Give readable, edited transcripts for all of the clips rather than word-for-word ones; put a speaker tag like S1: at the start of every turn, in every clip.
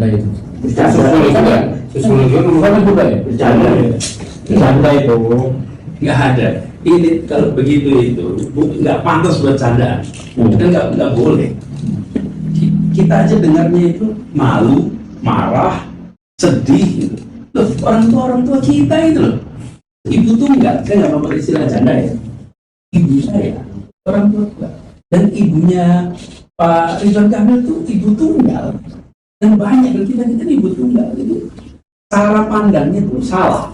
S1: Nah, itu.
S2: Sosiologi bukan juga ya?
S1: Bercanda itu.
S2: Nggak ada. Ini kalau begitu itu nggak pantas buat candaan. Kan nggak boleh. Kita aja dengarnya itu malu, marah, sedih. Gitu. Loh, orang tua kita itu loh. Ibu tunggal, saya nggak mau istilah canda ya. Ibu saya, orang tua. Dan ibunya Pak Ridwan Kamil itu ibu tunggal. Dan banyak yang kita ibu tunggal itu cara pandangnya itu salah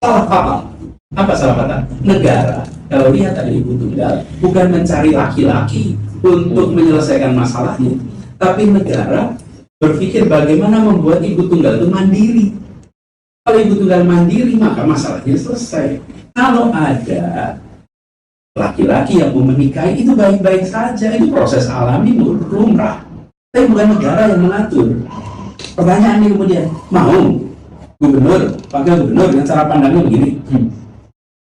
S2: fatal. Apa salah fatal? Negara kalau lihat ada ibu tunggal bukan mencari laki-laki untuk menyelesaikan masalahnya, tapi negara berpikir bagaimana membuat ibu tunggal itu mandiri. Kalau ibu tunggal mandiri maka masalahnya selesai. Kalau ada laki-laki yang mau menikahi itu baik-baik saja, itu proses alami lumrah. Tapi bukan negara yang mengatur. Pertanyaannya kemudian, mau gubernur, wakil gubernur dengan cara pandangnya begini.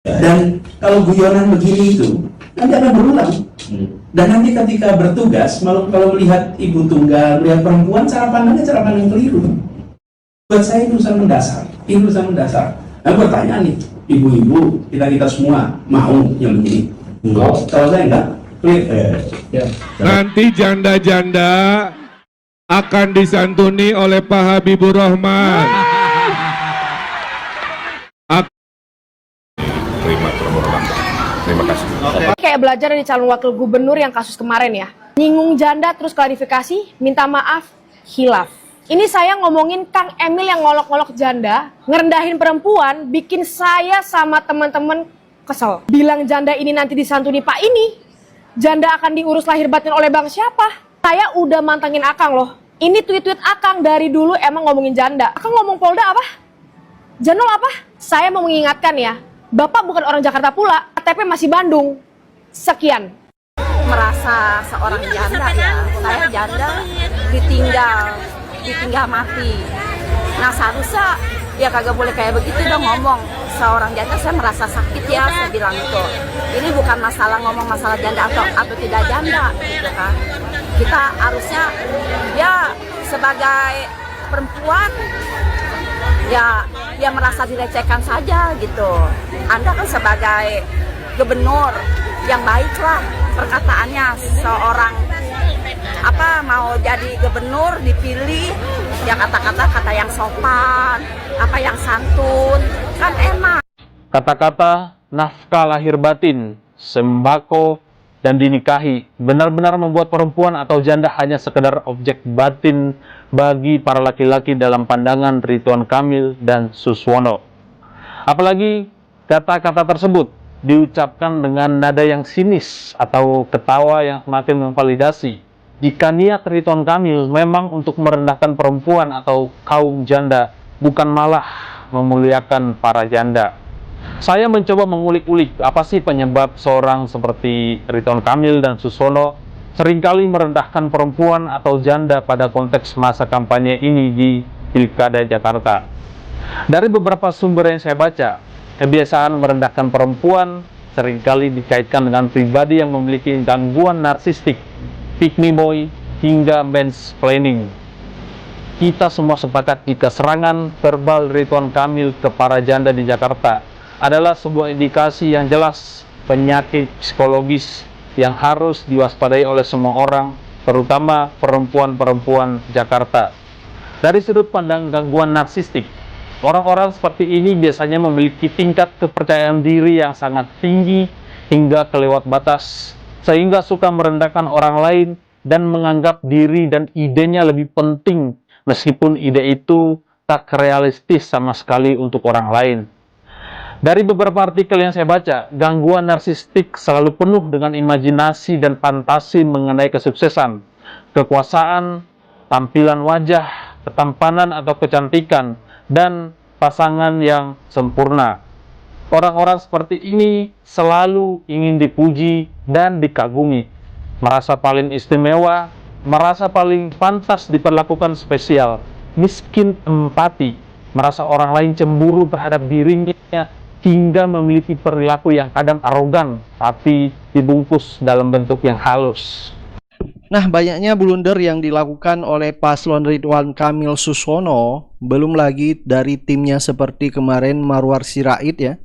S2: Dan kalau guyonan begini itu, nanti akan berulang. Dan nanti ketika bertugas, kalau melihat ibu tunggal, melihat perempuan, cara pandang keliru. Buat saya itu urusan mendasar. Ini urusan mendasar. Nah, pertanyaan nih, ibu-ibu, kita semua mau yang begini? Enggak. Kalau saya enggak.
S1: Ya.
S3: Nanti janda-janda akan disantuni oleh Pak Habibur Rahman.
S4: Terima kasih.
S5: Kayak belajar dari calon wakil gubernur yang kasus kemarin ya. Nyinggung janda terus klarifikasi, minta maaf, hilaf. Ini saya ngomongin Kang Emil yang ngolok-ngolok janda, ngerendahin perempuan, bikin saya sama teman-teman kesel. Bilang janda ini nanti disantuni Pak ini. Janda akan diurus lahir batin oleh bang siapa? Saya udah mantengin Akang loh. Ini tweet-tweet Akang dari dulu emang ngomongin janda. Akang ngomong Polda apa? Janol apa? Saya mau mengingatkan ya, Bapak bukan orang Jakarta pula, KTP masih Bandung. Sekian.
S6: Merasa seorang janda ya, saya janda ditinggal mati. Nah seharusnya ya kagak boleh kayak begitu dong ngomong. Seorang janda saya merasa sakit ya, saya bilang itu. Ini bukan masalah ngomong masalah janda atau tidak janda gitu kan. Kita harusnya ya sebagai perempuan ya merasa dilecehkan saja gitu. Anda kan sebagai gubernur yang baiklah perkataannya, seorang mau jadi gubernur dipilih ya kata yang sopan, yang santun kan enak.
S7: Kata-kata nafkah lahir batin, sembako, dan dinikahi benar-benar membuat perempuan atau janda hanya sekedar objek batin bagi para laki-laki dalam pandangan Ridwan Kamil dan Suswono. Apalagi kata-kata tersebut diucapkan dengan nada yang sinis atau ketawa yang semakin memvalidasi jika niat Ridwan Kamil memang untuk merendahkan perempuan atau kaum janda, bukan malah memuliakan para janda. Saya mencoba mengulik-ulik apa sih penyebab seorang seperti Ridwan Kamil dan Suswono seringkali merendahkan perempuan atau janda pada konteks masa kampanye ini di Pilkada Jakarta. Dari beberapa sumber yang saya baca, kebiasaan merendahkan perempuan seringkali dikaitkan dengan pribadi yang memiliki gangguan narsistik, pick me boy, hingga mansplaining. Kita semua sepakat jika serangan verbal Ridwan Kamil ke para janda di Jakarta adalah sebuah indikasi yang jelas penyakit psikologis yang harus diwaspadai oleh semua orang, terutama perempuan-perempuan Jakarta. Dari sudut pandang gangguan narsistik, orang-orang seperti ini biasanya memiliki tingkat kepercayaan diri yang sangat tinggi hingga kelewat batas, sehingga suka merendahkan orang lain dan menganggap diri dan idenya lebih penting, meskipun ide itu tak realistis sama sekali untuk orang lain. Dari beberapa artikel yang saya baca, gangguan narsistik selalu penuh dengan imajinasi dan fantasi mengenai kesuksesan, kekuasaan, tampilan wajah, ketampanan atau kecantikan, dan pasangan yang sempurna. Orang-orang seperti ini selalu ingin dipuji dan dikagumi, merasa paling istimewa, merasa paling pantas diperlakukan spesial, miskin empati, merasa orang lain cemburu terhadap dirinya, hingga memiliki perilaku yang kadang arogan, tapi dibungkus dalam bentuk yang halus.
S8: Nah, banyaknya blunder yang dilakukan oleh paslon Ridwan Kamil Suswono, belum lagi dari timnya seperti kemarin Marwar Sirait ya,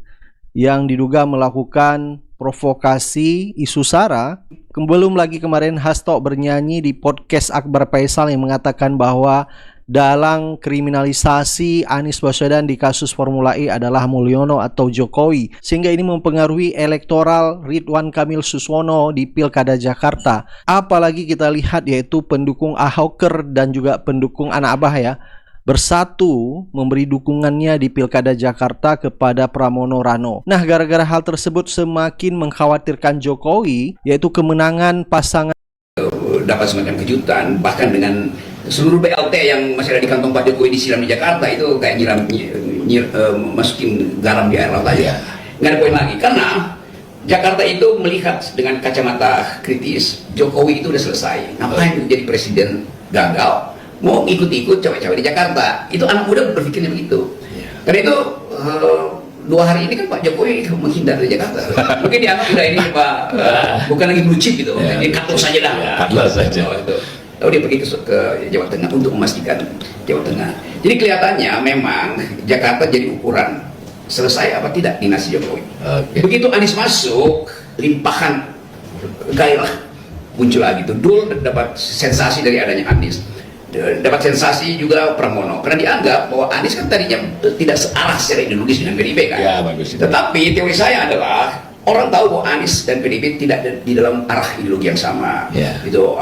S8: yang diduga melakukan provokasi isu SARA. Belum lagi kemarin Hasto bernyanyi di podcast Akbar Faisal yang mengatakan bahwa dalang kriminalisasi Anies Baswedan di kasus Formula E adalah Mulyono atau Jokowi, sehingga ini mempengaruhi elektoral Ridwan Kamil Suswono di Pilkada Jakarta. Apalagi kita lihat yaitu pendukung Ahoker dan juga pendukung Anak Abah ya, bersatu memberi dukungannya di Pilkada Jakarta kepada Pramono Rano. Nah, gara-gara hal tersebut semakin mengkhawatirkan Jokowi, yaitu kemenangan pasangan
S9: dapat semacam kejutan, bahkan dengan seluruh BLT yang masih ada di kantong Pak Jokowi disiram di Jakarta itu kayak masukin garam di air laut aja. Nggak ada poin lagi, karena Jakarta itu melihat dengan kacamata kritis, Jokowi itu udah selesai. Ngapain jadi presiden gagal, mau ikut-ikut cawe-cawe di Jakarta. Itu anak muda berpikirnya begitu. Karena itu 2 hari ini kan Pak Jokowi menghindar dari Jakarta. Mungkin dianggap udah ini Pak, bukan lagi blue chip gitu. Ini cut loss saja dah. Cut loss saja. Lalu dia pergi ke Jawa Tengah untuk memastikan Jawa Tengah. Jadi kelihatannya memang Jakarta jadi ukuran selesai apa tidak dinasti Jokowi. Begitu Anies masuk, limpahan gairah muncul lagi tuh. Dul dapat sensasi dari adanya Anies. Dapat sensasi juga Pramono, karena dianggap bahwa Anies kan tadinya tidak searah secara ideologis dengan PDIP kan. Ya, bagus. Tetapi teori saya adalah orang tahu bahwa Anies dan PDIP tidak di dalam arah ideologi yang sama. Itu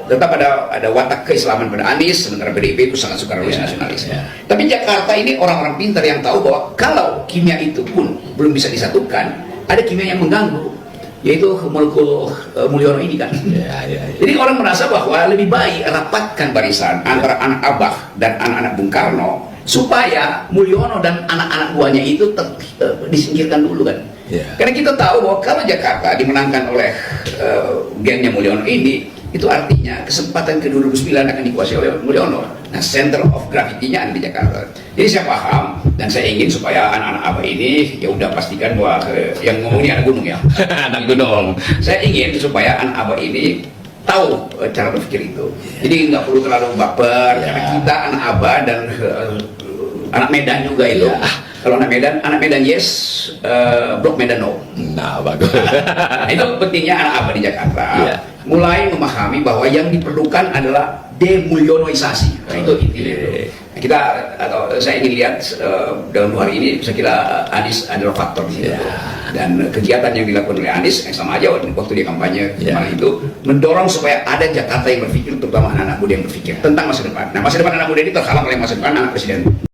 S9: tetap ada watak keislaman pada Anies, sementara PDIP itu sangat suka nasionalis. Tapi Jakarta ini orang-orang pintar yang tahu bahwa kalau kimia itu pun belum bisa disatukan, ada kimia yang mengganggu, yaitu molekul Mulyono ini kan. Jadi orang merasa bahwa lebih baik rapatkan barisan antara anak Abah dan anak-anak Bung Karno supaya Mulyono dan anak-anak buahnya itu disingkirkan dulu kan. Karena kita tahu bahwa kalau Jakarta dimenangkan oleh gengnya Mulyono ini, itu artinya kesempatan ke 2009 akan dikuasai oleh Mulyono. Nah, center of gravity-nya ada di Jakarta. Jadi saya paham dan saya ingin supaya anak-anak Abah ini ya udah pastikan bahwa yang ngomong ini anak gunung ya. Anak gunung. Saya ingin supaya anak Abah ini tahu cara berpikir itu. Jadi nggak perlu terlalu baper karena kita anak Abah dan anak Medan juga itu. Kalau anak Medan yes, Blok Medan no. Nah, bagus. Itu pentingnya anak Abah di Jakarta. Mulai memahami bahwa yang diperlukan adalah demulyonoisasi. Nah, itu intinya. Kita atau saya ingin lihat dalam 2 hari ini, saya kira Anies adalah faktor di situ. Dan kegiatan yang dilakukan oleh Anies sama aja waktu dia kampanye kemarin itu mendorong supaya ada Jakarta yang berpikir, terutama anak-anak muda yang berpikir tentang masa depan. Nah, masa depan anak muda ini terhalang oleh masa depan anak presiden.